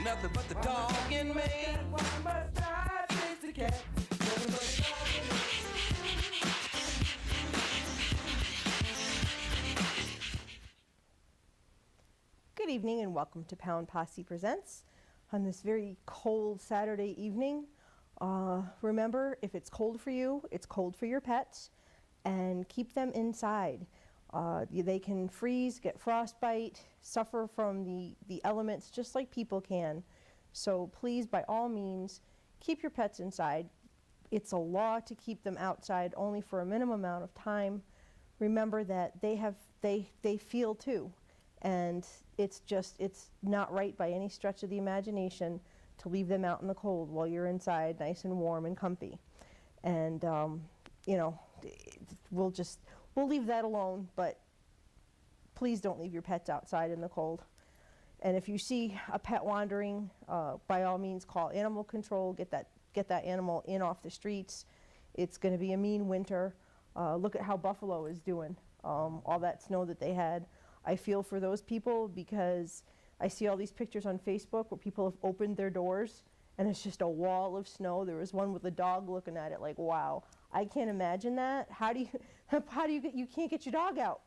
nothing but the dog in me. Why must I chase the cat? Good evening and welcome to Posse Presents on this very cold Saturday evening. Remember, if it's cold for you, it's cold for your pets, and keep them inside. They can freeze, get frostbite, suffer from the elements just like people can. So please, by all means, keep your pets inside. It's a law to keep them outside only for a minimum amount of time. Remember that they feel too. And it's not right by any stretch of the imagination to leave them out in the cold while you're inside nice and warm and comfy. And, we'll leave that alone, but please don't leave your pets outside in the cold. And if you see a pet wandering, by all means call animal control, get that animal in off the streets. It's going to be a mean winter. Look at how Buffalo is doing, all that snow that they had. I feel for those people because I see all these pictures on Facebook where people have opened their doors and it's just a wall of snow. There was one with a dog looking at it like, wow, I can't imagine that. You can't get your dog out.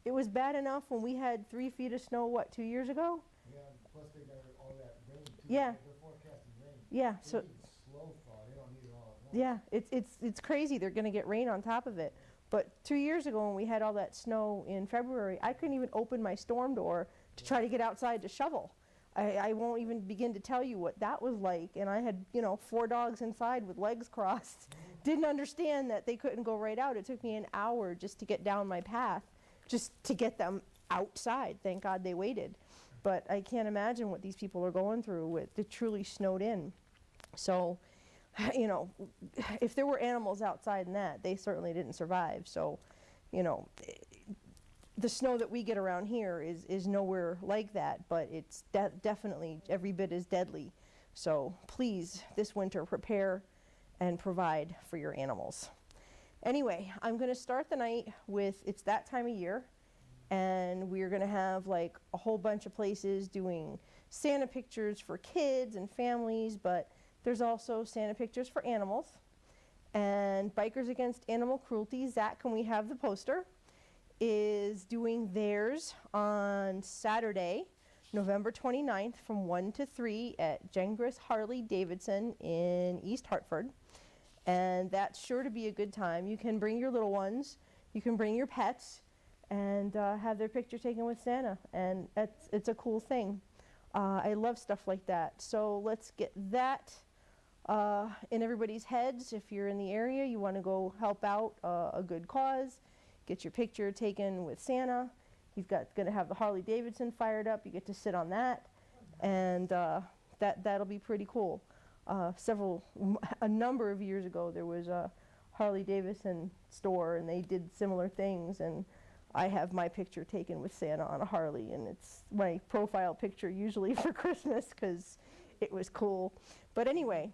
It was bad enough when we had 3 feet of snow, 2 years ago? Yeah, plus they got all that rain too. Yeah. They're forecasting rain. Yeah. They so need slow thaw. They don't need it all at once. Yeah, it's crazy. They're going to get rain on top of it. But 2 years ago when we had all that snow in February, I couldn't even open my storm door to try to get outside to shovel. I won't even begin to tell you what that was like. And I had, 4 dogs inside with legs crossed. Didn't understand that they couldn't go right out. It took me an hour just to get down my path, just to get them outside. Thank God they waited. But I can't imagine what these people are going through with it truly snowed in. So, if there were animals outside in that, they certainly didn't survive. So, the snow that we get around here is nowhere like that, but it's definitely every bit as deadly. So please, this winter, prepare and provide for your animals. Anyway, I'm going to start the night with, it's that time of year, and we're going to have like a whole bunch of places doing Santa pictures for kids and families, but there's also Santa pictures for animals. And Bikers Against Animal Cruelty, Zach, can we have the poster, is doing theirs on Saturday, November 29th from 1 to 3 at Gengris Harley Davidson in East Hartford. And that's sure to be a good time. You can bring your little ones, you can bring your pets, and have their picture taken with Santa. And it's a cool thing. I love stuff like that. So let's get that in everybody's heads. If you're in the area, you want to go help out a good cause, get your picture taken with Santa. He's going to have the Harley Davidson fired up. You get to sit on that, and that'll be pretty cool. A number of years ago, there was a Harley Davidson store, and they did similar things. And I have my picture taken with Santa on a Harley, and it's my profile picture usually for Christmas because it was cool. But anyway,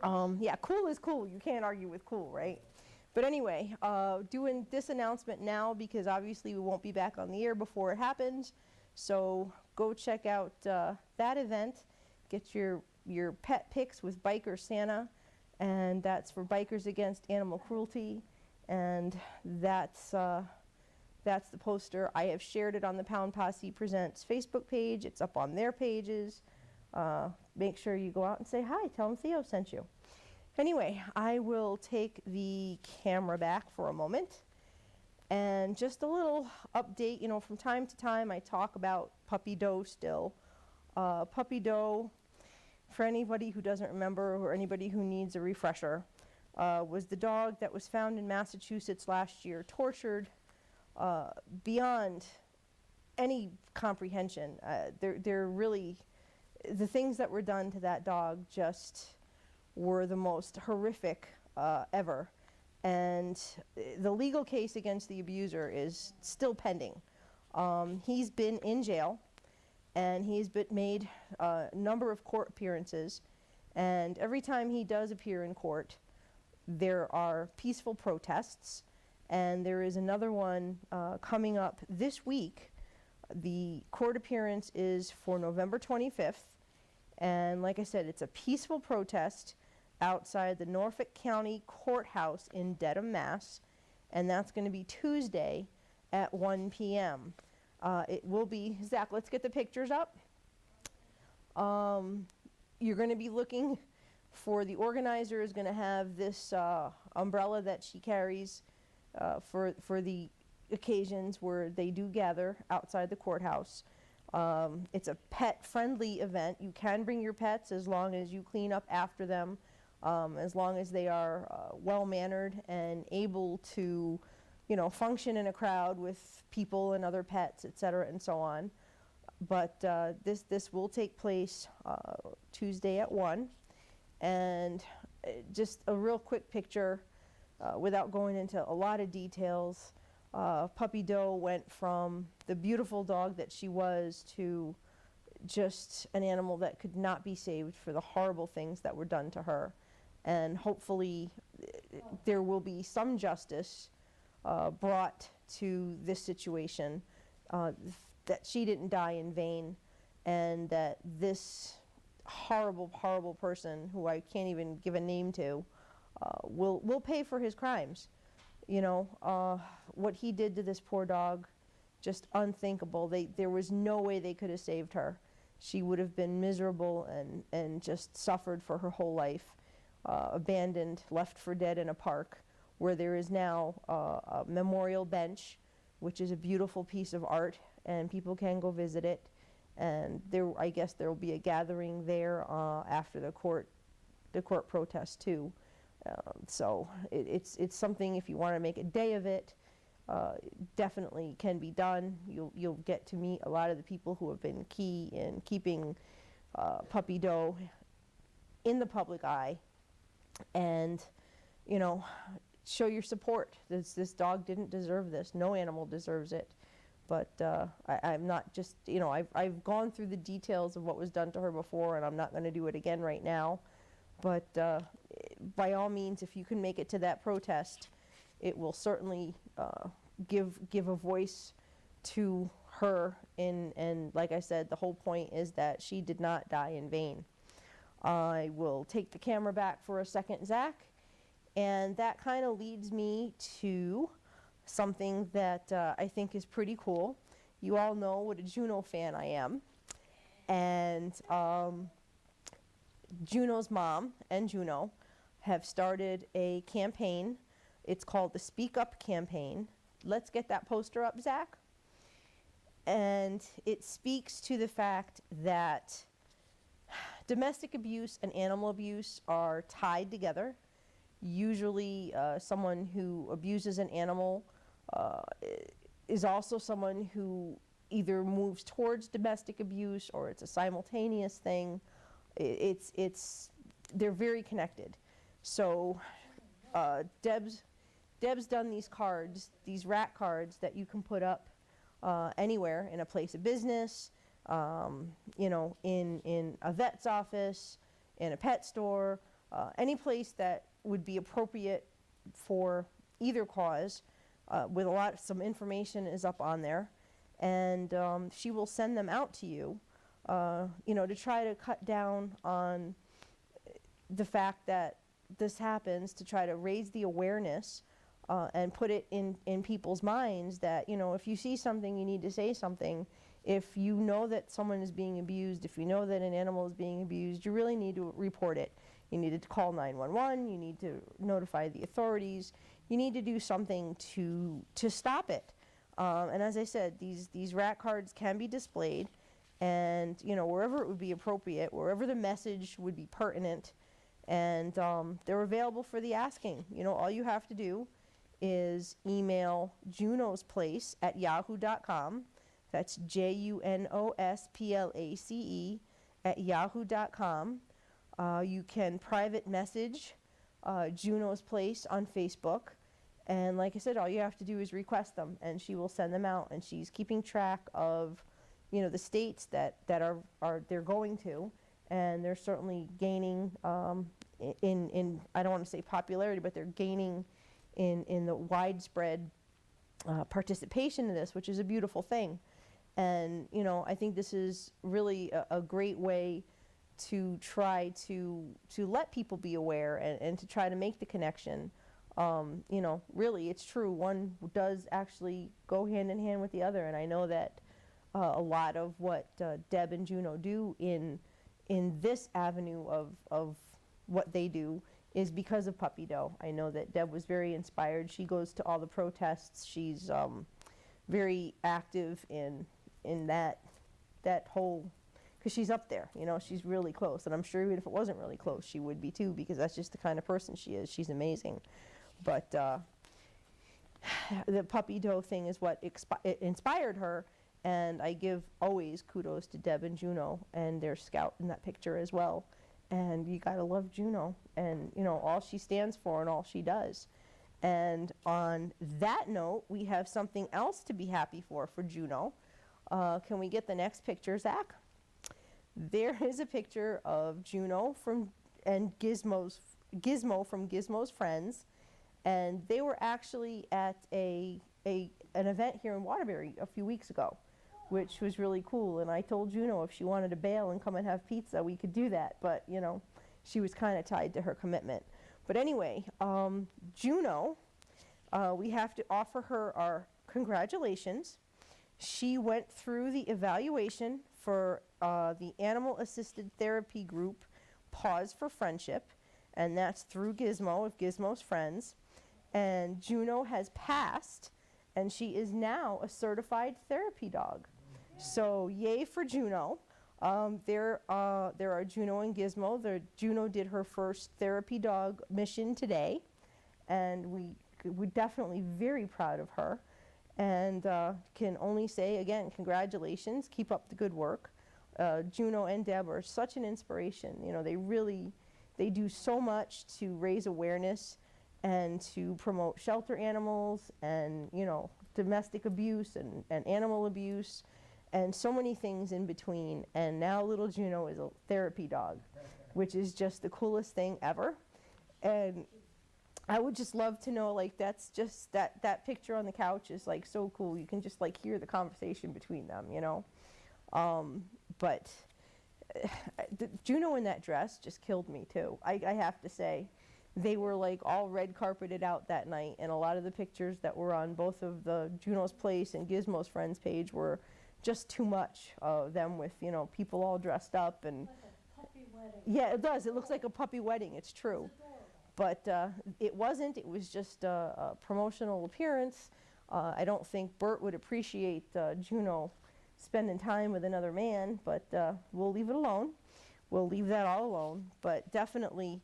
yeah, cool is cool. You can't argue with cool, right? But anyway, doing this announcement now because obviously we won't be back on the air before it happens. So go check out that event. Get your pet pics with Biker Santa, and that's for Bikers Against Animal Cruelty. And that's the poster. I have shared it on the Posse Presents Facebook page. It's up on their pages. Make sure you go out and say hi. Tell them Theo sent you. Anyway, I will take the camera back for a moment. And just a little update, from time to time I talk about Puppy Doe still. Puppy Doe, for anybody who doesn't remember or anybody who needs a refresher, was the dog that was found in Massachusetts last year, tortured beyond any comprehension. They're really, the things that were done to that dog just were the most horrific ever. And the legal case against the abuser is still pending. He's been in jail, and he's been made a number of court appearances. And every time he does appear in court, there are peaceful protests. And there is another one coming up this week. The court appearance is for November 25th. And like I said, it's a peaceful protest outside the Norfolk County Courthouse in Dedham, Mass. And that's going to be Tuesday at 1 p.m. It will be, Zach, let's get the pictures up. You're going to be looking for, the organizer is going to have this umbrella that she carries for the occasions where they do gather outside the courthouse. It's a pet-friendly event. You can bring your pets as long as you clean up after them, as long as they are well-mannered and able to, you know, function in a crowd with people and other pets, etc., and so on. But this will take place Tuesday at 1. And just a real quick picture, without going into a lot of details. Puppy Doe went from the beautiful dog that she was to just an animal that could not be saved for the horrible things that were done to her. And hopefully there will be some justice brought to this situation, that she didn't die in vain, and that this horrible, horrible person, who I can't even give a name to, will pay for his crimes. You know, what he did to this poor dog, just unthinkable. There was no way they could have saved her. She would have been miserable and just suffered for her whole life, abandoned, left for dead in a park where there is now a memorial bench, which is a beautiful piece of art, and people can go visit it. And I guess there will be a gathering there after the court protest too. So it's something, if you want to make a day of it, definitely can be done. You'll get to meet a lot of the people who have been key in keeping Puppy Doe in the public eye, and, you know, show your support. This dog didn't deserve this. No animal deserves it. But I'm not just, you know, I've gone through the details of what was done to her before, and I'm not going to do it again right now. But by all means, if you can make it to that protest, it will certainly give a voice to her. And like I said, the whole point is that she did not die in vain. I will take the camera back for a second, Zach. And that kind of leads me to something that I think is pretty cool. You all know what a Juno fan I am. And Juno's mom and Juno have started a campaign. It's called the Speak Up campaign. Let's get that poster up, Zach. And it speaks to the fact that domestic abuse and animal abuse are tied together. Usually someone who abuses an animal is also someone who either moves towards domestic abuse, or it's a simultaneous thing. They're very connected. So Deb's done these cards, these rat cards that you can put up anywhere, in a place of business, you know, in a vet's office, in a pet store, any place that would be appropriate for either cause. With some information is up on there, and she will send them out to you, you know, to try to cut down on the fact that this happens, to try to raise the awareness and put it in people's minds that, you know, if you see something, you need to say something. If you know that someone is being abused, if you know that an animal is being abused, you really need to report it. You need to call 911, you need to notify the authorities, you need to do something to stop it. And as I said, these rat cards can be displayed, and, you know, wherever it would be appropriate, wherever the message would be pertinent, and they're available for the asking. You know, all you have to do is email Juno's Place at yahoo.com. That's JUNOSPLACE at yahoo.com. You can private message Juno's Place on Facebook. And like I said, all you have to do is request them, and she will send them out. And she's keeping track of, you know, the states that they're going to. And they're certainly gaining in I don't want to say popularity, but they're gaining in the widespread participation in this, which is a beautiful thing. And, you know, I think this is really a great way to try to let people be aware and to try to make the connection. You know, really, it's true. One does actually go hand in hand with the other, and I know that a lot of what Deb and Juno do in this avenue of what they do is because of Puppy Doe. I know that Deb was very inspired. She goes to all the protests. She's very active in that whole, because she's up there, you know, she's really close. And I'm sure even if it wasn't really close, she would be too, because that's just the kind of person she is. She's amazing. But the Puppy Doe thing is what it inspired her. And I give always kudos to Deb and Juno and their scout in that picture as well. And you gotta love Juno and, you know, all she stands for and all she does. And on that note, we have something else to be happy for Juno. Can we get the next picture, Zach? There is a picture of Juno and Gizmo from Gizmo's Friends. And they were actually at an event here in Waterbury a few weeks ago, which was really cool. And I told Juno if she wanted to bail and come and have pizza, we could do that. But, you know, she was kind of tied to her commitment. But anyway, Juno, we have to offer her our congratulations. She went through the evaluation for the Animal Assisted Therapy Group, Pause for Friendship, and that's through Gizmo of Gizmo's Friends. And Juno has passed, and she is now a certified therapy dog. So yay for Juno. There are Juno and Gizmo. Juno did her first therapy dog mission today, and we're definitely very proud of her. And can only say, again, congratulations. Keep up the good work. Juno and Deb are such an inspiration. You know, they do so much to raise awareness and to promote shelter animals and, you know, domestic abuse and animal abuse and so many things in between. And now little Juno is a therapy dog, which is just the coolest thing ever. And I would just love to know, like, that's just, that picture on the couch is, like, so cool. You can just, like, hear the conversation between them, you know. But Juno in that dress just killed me, too. I have to say. They were, like, all red carpeted out that night, and a lot of the pictures that were on both of the Juno's Place and Gizmo's Friends page were just too much of them with, you know, people all dressed up. And like a puppy wedding. Yeah, it does. It looks like a puppy wedding. It's true. But it wasn't. It was just a promotional appearance. I don't think Bert would appreciate Juno spending time with another man, but we'll leave it alone. We'll leave that all alone. But definitely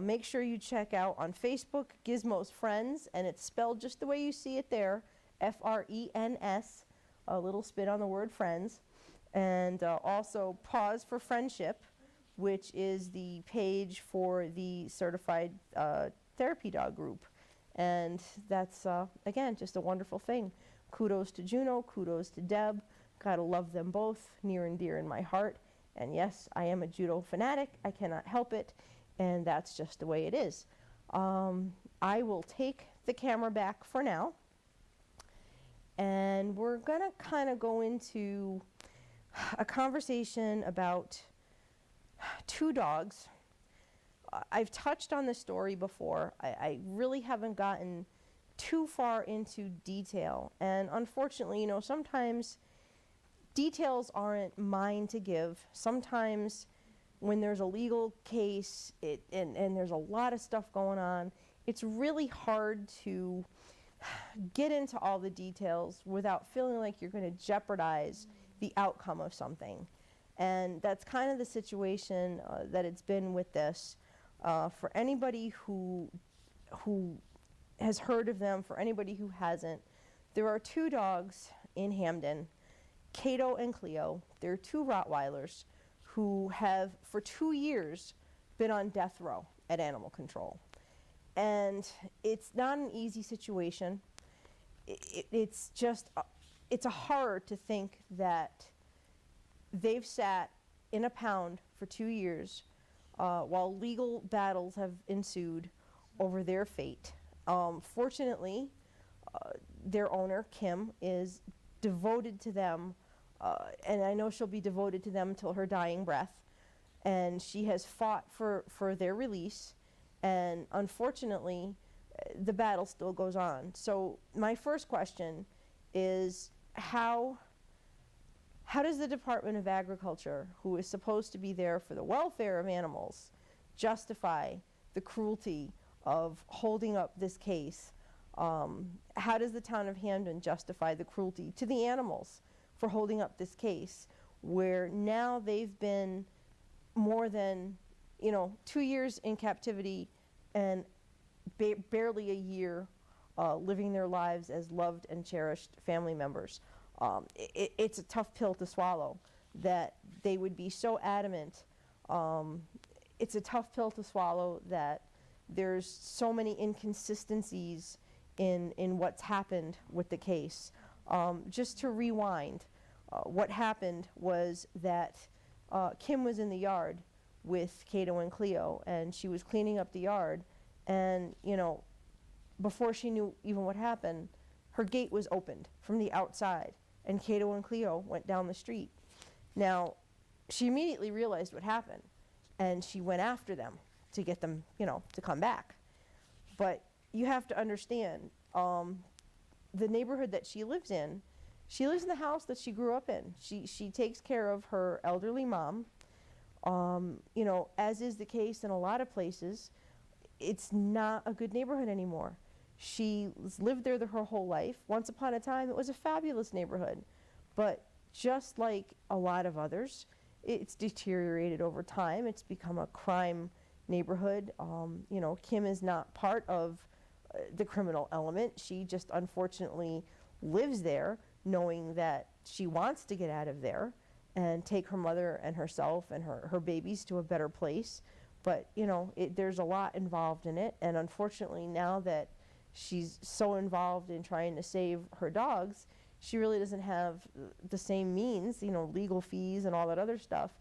make sure you check out on Facebook Gizmo's Friends, and it's spelled just the way you see it there, F-R-E-N-S, a little spin on the word friends. And also Pause for Friendship, which is the page for the certified therapy dog group. And that's, again, just a wonderful thing. Kudos to Juno, kudos to Deb. Gotta love them both, near and dear in my heart. And yes, I am a judo fanatic. I cannot help it. And that's just the way it is. I will take the camera back for now. And we're gonna kind of go into a conversation about two dogs. I've touched on this story before. I really haven't gotten too far into detail. And unfortunately, you know, sometimes details aren't mine to give. Sometimes when there's a legal case and there's a lot of stuff going on, it's really hard to get into all the details without feeling like you're going to jeopardize the outcome of something. And that's kind of the situation that it's been with this. For anybody who has heard of them, for anybody who hasn't, there are two dogs in Hamden, Kato and Kleo. They're two Rottweilers who have, for 2 years, been on death row at animal control. And it's not an easy situation. It's just, it's a horror to think that they've sat in a pound for 2 years while legal battles have ensued over their fate. Fortunately, their owner, Kim, is devoted to them, and I know she'll be devoted to them until her dying breath. and she has fought for their release, and unfortunately, the battle still goes on. So my first question is, how does the Department of Agriculture, who is supposed to be there for the welfare of animals, justify the cruelty of holding up this case? How does the town of Hamden justify the cruelty to the animals for holding up this case, where now they've been more than 2 years in captivity and barely a year living their lives as loved and cherished family members? It's a tough pill to swallow that they would be so adamant. It's a tough pill to swallow that there's so many inconsistencies in what's happened with the case. Just to rewind, what happened was that Kim was in the yard with Kato and Kleo, and she was cleaning up the yard, and before she knew even what happened, her gate was opened from the outside, and Kato and Kleo went down the street. Now, she immediately realized what happened, and she went after them to get them, to come back. But you have to understand, the neighborhood that she lives in the house that she grew up in. She takes care of her elderly mom. As is the case in a lot of places, it's not a good neighborhood anymore. She's lived there her whole life. Once upon a time, it was a fabulous neighborhood. But just like a lot of others, it's deteriorated over time. It's become a crime neighborhood. Kim is not part of the criminal element. She just unfortunately lives there, knowing that she wants to get out of there and take her mother and herself and her babies to a better place. But, there's a lot involved in it. And unfortunately, now that she's so involved in trying to save her dogs, she really doesn't have the same means, legal fees and all that other stuff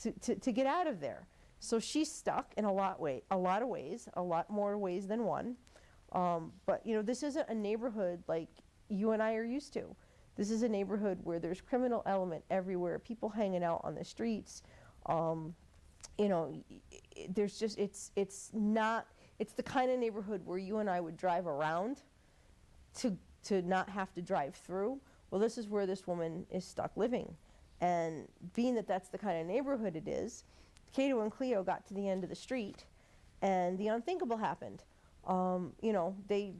to get out of there. So she's stuck in a lot of ways, a lot more ways than one. But, this isn't a neighborhood like you and I are used to. This is a neighborhood where there's criminal element everywhere, people hanging out on the streets. There's just, it's the kind of neighborhood where you and I would drive around to not have to drive through. Well, this is where this woman is stuck living. And being that that's the kind of neighborhood it is, Kato and Kleo got to the end of the street, and the unthinkable happened. They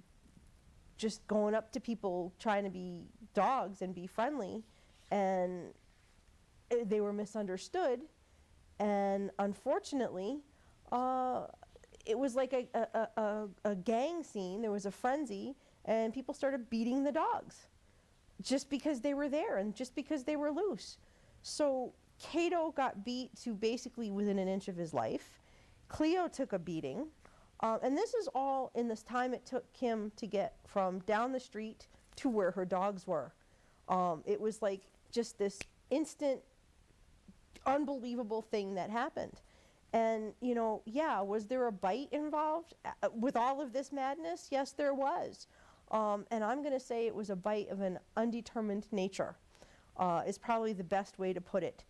just going up to people trying to be dogs and be friendly, and they were misunderstood. And unfortunately, it was like a gang scene. There was a frenzy, and people started beating the dogs just because they were there and just because they were loose. So Kato got beat to basically within an inch of his life. Kleo took a beating. And this is all in this time it took Kim to get from down the street to where her dogs were. It was like just this instant, unbelievable thing that happened. And, was there a bite involved with all of this madness? Yes, there was. And I'm going to say it was a bite of an undetermined nature, is probably the best way to put it.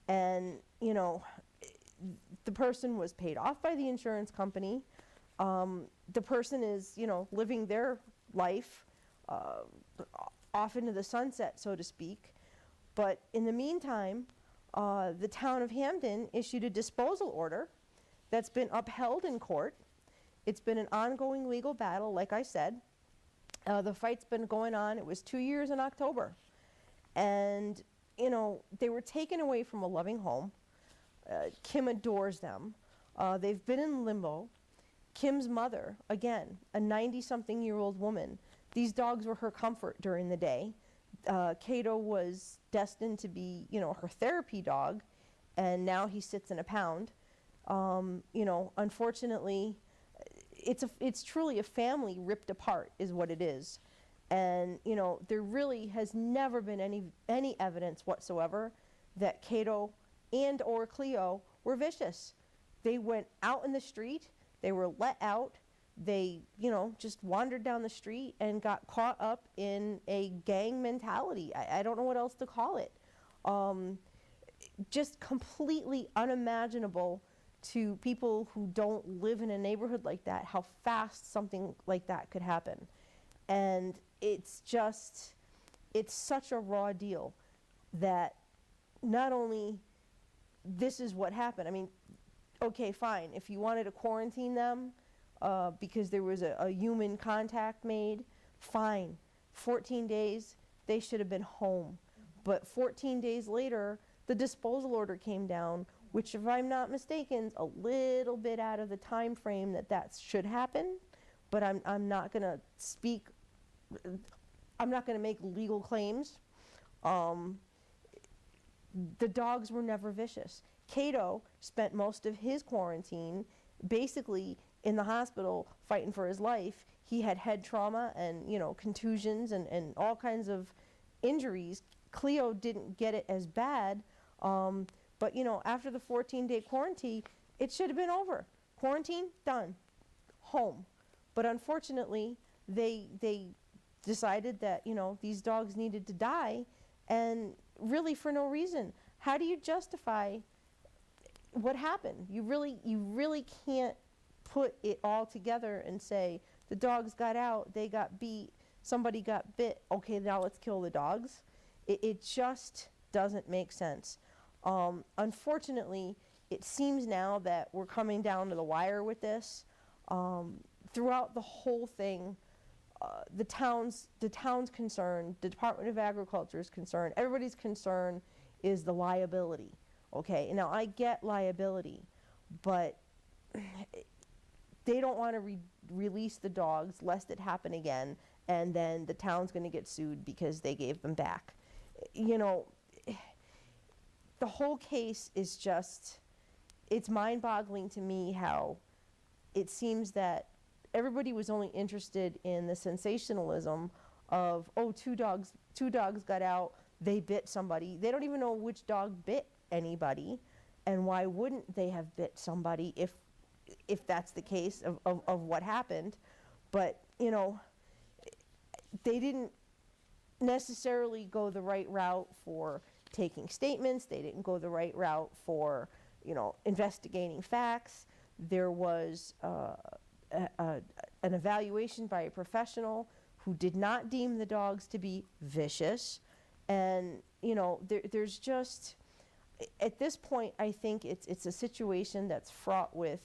And, the person was paid off by the insurance company. The person is, living their life off into the sunset, so to speak. But in the meantime, the town of Hamden issued a disposal order that's been upheld in court. It's been an ongoing legal battle, like I said. The fight's been going on. It was 2 years in October. And, they were taken away from a loving home. Kim adores them. They've been in limbo. Kim's mother, again, a 90-something-year-old woman. These dogs were her comfort during the day. Kato was destined to be, her therapy dog, and now he sits in a pound. Unfortunately, it's truly a family ripped apart is what it is. And, there really has never been any evidence whatsoever that Kato and or Kleo were vicious. They went out in the street. They were let out. They, just wandered down the street and got caught up in a gang mentality. I don't know what else to call it. just completely unimaginable to people who don't live in a neighborhood like that, how fast something like that could happen. And it's such a raw deal that not only this is what happened. I mean, okay, fine. If you wanted to quarantine them because there was a human contact made, fine. 14 days, they should have been home. But 14 days later, the disposal order came down, which, if I'm not mistaken, is a little bit out of the time frame that should happen. But I'm not going to speak, I'm not going to make legal claims. The dogs were never vicious. Kato spent most of his quarantine basically in the hospital fighting for his life. He had head trauma and, contusions and all kinds of injuries. Kleo didn't get it as bad, but, after the 14-day quarantine, it should have been over. Quarantine, done, home. But unfortunately, they decided that, these dogs needed to die, and really for no reason. How do you justify what happened? You really can't put it all together and say, the dogs got out, they got beat, somebody got bit, okay, now let's kill the dogs. It just doesn't make sense. Unfortunately, it seems now that we're coming down to the wire with this. Throughout the whole thing, the town's concerned, the Department of Agriculture is concerned, everybody's concern is the liability. Okay, now I get liability, but they don't want to release the dogs lest it happen again, and then the town's going to get sued because they gave them back. The whole case is just, it's mind-boggling to me how it seems that everybody was only interested in the sensationalism of, oh, two dogs got out, they bit somebody. They don't even know which dog bit anybody, and why wouldn't they have bit somebody if that's the case of what happened. But, they didn't necessarily go the right route for taking statements. They didn't go the right route for, investigating facts. There was an evaluation by a professional who did not deem the dogs to be vicious. And, there's just, at this point, I think it's a situation that's fraught with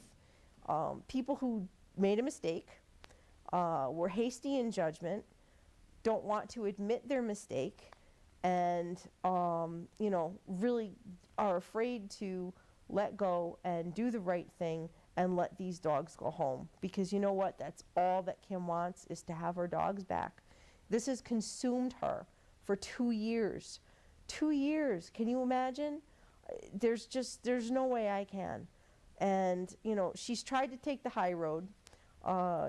people who made a mistake, were hasty in judgment, don't want to admit their mistake, and, really are afraid to let go and do the right thing and let these dogs go home. Because you know what? That's all that Kim wants, is to have her dogs back. This has consumed her for 2 years. 2 years. Can you imagine? There's no way I can. And, she's tried to take the high road.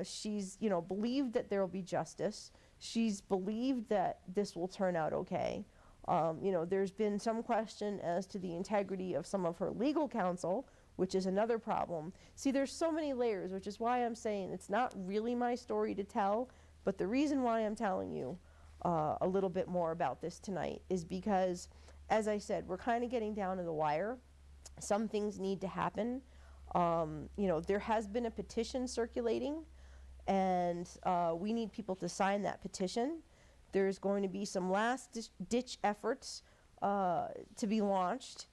She's, believed that there will be justice. She's believed that this will turn out okay. There's been some question as to the integrity of some of her legal counsel, which is another problem. See, there's so many layers, which is why I'm saying it's not really my story to tell, but the reason why I'm telling you a little bit more about this tonight is because, as I said, we're kind of getting down to the wire. Some things need to happen. There has been a petition circulating, and we need people to sign that petition. There's going to be some last-ditch efforts to be launched.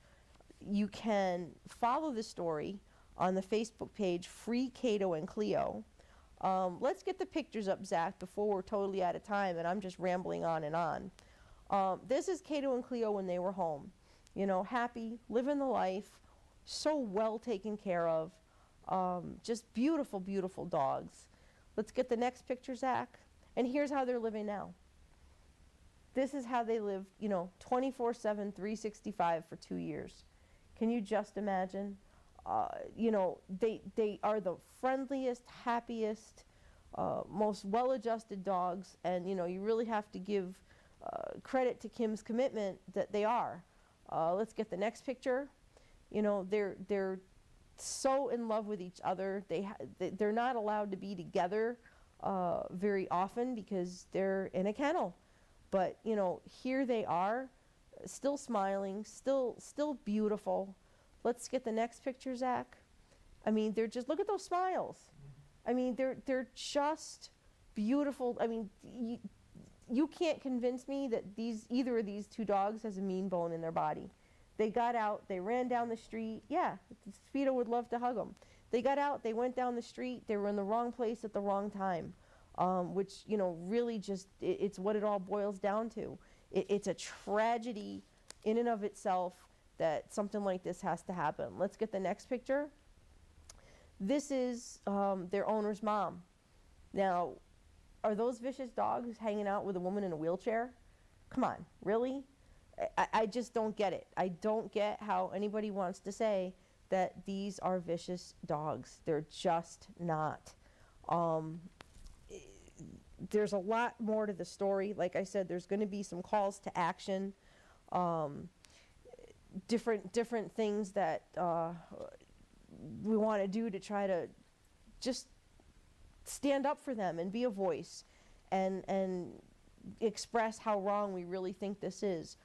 You can follow the story on the Facebook page, Free Kato and Kleo. Let's get the pictures up, Zach, before we're totally out of time, and I'm just rambling on and on. This is Kato and Kleo when they were home. Happy, living the life, so well taken care of. Just beautiful, beautiful dogs. Let's get the next picture, Zach. And here's how they're living now. This is how they live, 24/7, 365 for 2 years. Can you just imagine? They are the friendliest, happiest, most well-adjusted dogs, and you really have to give credit to Kim's commitment that they are. Let's get the next picture. They're so in love with each other. They're not allowed to be together very often because they're in a kennel. But here they are. still smiling, still beautiful. Let's get the next picture, Zach. I mean, they're just, look at those smiles. I mean, they're just beautiful. I mean, you can't convince me that either of these two dogs has a mean bone in their body. They got out, they ran down the street. Yeah, Speedo would love to hug them. They got out, they went down the street, they were in the wrong place at the wrong time, which, you know, really just, it's what it all boils down to. It's a tragedy in and of itself that something like this has to happen. Let's get the next picture. This is their owner's mom. Now, are those vicious dogs hanging out with a woman in a wheelchair? Come on, really? I just don't get it. I don't get how anybody wants to say that these are vicious dogs. They're just not. There's a lot more to the story. Like I said, there's going to be some calls to action, different things that we want to do to try to just stand up for them and be a voice and express how wrong we really think this is.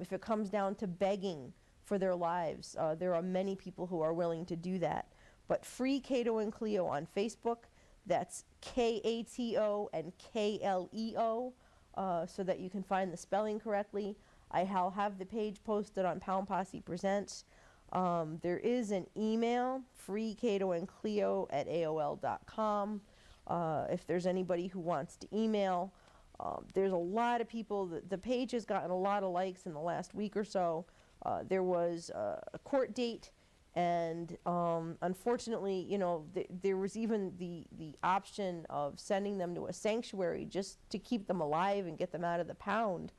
If it comes down to begging for their lives, there are many people who are willing to do that. But free Kato and Kleo on Facebook. That's Kato and Kleo, so that you can find the spelling correctly. I'll have the page posted on Pound Posse Presents. There is an email, freekatoandkleo@aol.com. If there's anybody who wants to email. There's a lot of people. The page has gotten a lot of likes in the last week or so. There was a court date, and unfortunately, you know, there was even the option of sending them to a sanctuary just to keep them alive and get them out of the pound,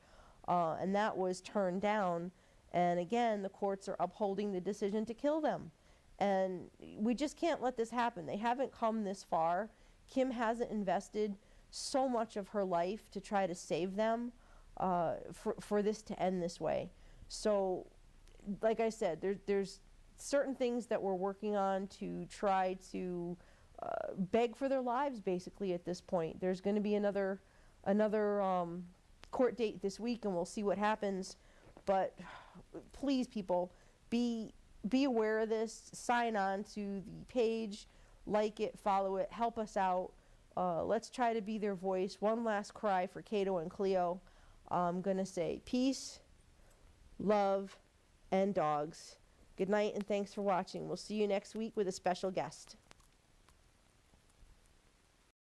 and that was turned down. And again, the courts are upholding the decision to kill them, and we just can't let this happen. They haven't come this far. Kim hasn't invested so much of her life to try to save them, for this to end this way. So, like I said, there's certain things that we're working on to try to beg for their lives, basically, at this point. There's going to be another court date this week, and we'll see what happens. But please, people, be aware of this. Sign on to the page, like it, follow it, help us out. Let's try to be their voice. One last cry for Kato and Kleo. I'm going to say peace, love, and dogs. Good night, and thanks for watching. We'll see you next week with a special guest.